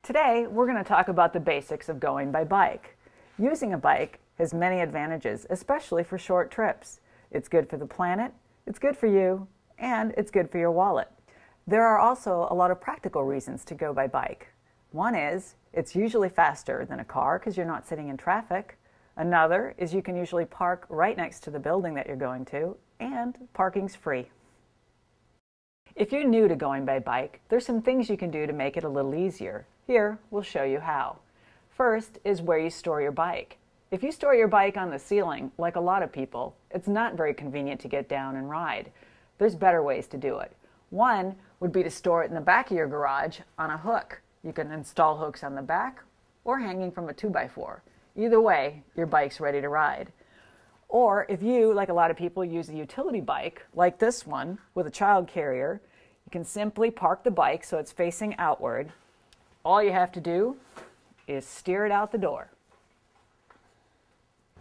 Today, we're going to talk about the basics of going by bike. Using a bike has many advantages, especially for short trips. It's good for the planet, it's good for you, and it's good for your wallet. There are also a lot of practical reasons to go by bike. One is, it's usually faster than a car because you're not sitting in traffic. Another is you can usually park right next to the building that you're going to, and parking's free. If you're new to going by bike, there's some things you can do to make it a little easier. Here, we'll show you how. First is where you store your bike. If you store your bike on the ceiling, like a lot of people, it's not very convenient to get down and ride. There's better ways to do it. One would be to store it in the back of your garage on a hook. You can install hooks on the back or hanging from a 2x4. Either way, your bike's ready to ride. Or if you, like a lot of people, use a utility bike, like this one, with a child carrier, you can simply park the bike so it's facing outward. All you have to do is steer it out the door.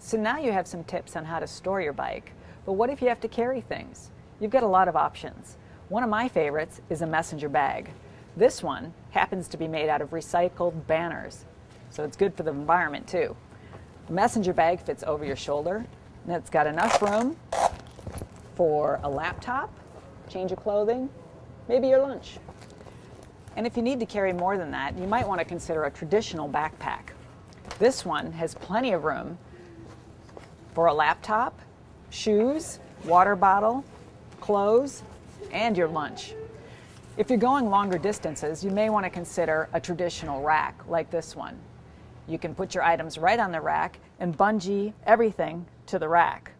So now you have some tips on how to store your bike, but what if you have to carry things? You've got a lot of options. One of my favorites is a messenger bag. This one happens to be made out of recycled banners, so it's good for the environment too. The messenger bag fits over your shoulder, and it's got enough room for a laptop, change of clothing, maybe your lunch. And if you need to carry more than that, you might want to consider a traditional backpack. This one has plenty of room for a laptop, shoes, water bottle, clothes, and your lunch. If you're going longer distances, you may want to consider a traditional rack like this one. You can put your items right on the rack and bungee everything to the rack.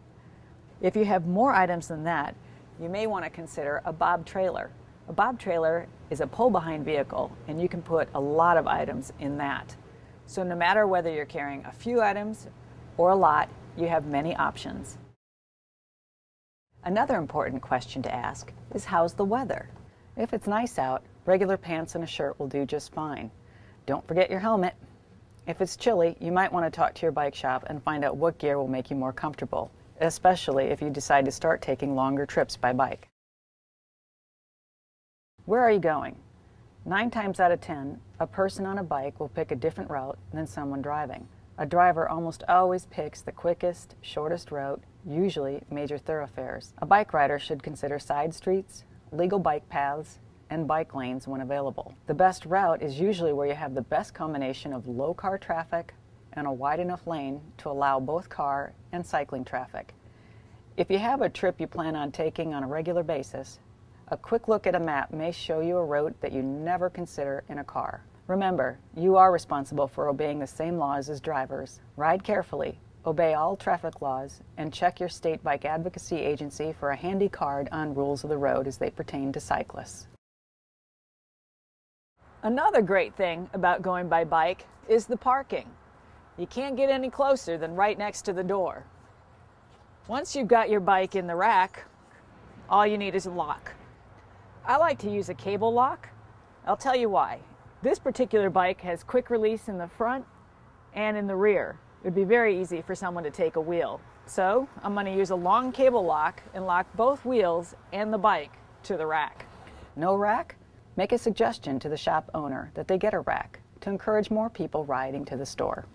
If you have more items than that, you may want to consider a bob trailer. A bob trailer is a pull-behind vehicle, and you can put a lot of items in that. So no matter whether you're carrying a few items or a lot, you have many options. Another important question to ask is, how's the weather? If it's nice out, regular pants and a shirt will do just fine. Don't forget your helmet. If it's chilly, you might want to talk to your bike shop and find out what gear will make you more comfortable, especially if you decide to start taking longer trips by bike. Where are you going? 9 times out of 10, a person on a bike will pick a different route than someone driving. A driver almost always picks the quickest, shortest route, usually major thoroughfares. A bike rider should consider side streets, legal bike paths, and bike lanes when available. The best route is usually where you have the best combination of low car traffic and a wide enough lane to allow both car and cycling traffic. If you have a trip you plan on taking on a regular basis, a quick look at a map may show you a route that you never consider in a car. Remember, you are responsible for obeying the same laws as drivers. Ride carefully, obey all traffic laws, and check your state bike advocacy agency for a handy card on rules of the road as they pertain to cyclists. Another great thing about going by bike is the parking. You can't get any closer than right next to the door. Once you've got your bike in the rack, all you need is a lock. I like to use a cable lock. I'll tell you why. This particular bike has quick release in the front and in the rear. It would be very easy for someone to take a wheel. So I'm going to use a long cable lock and lock both wheels and the bike to the rack. No rack? Make a suggestion to the shop owner that they get a rack to encourage more people riding to the store.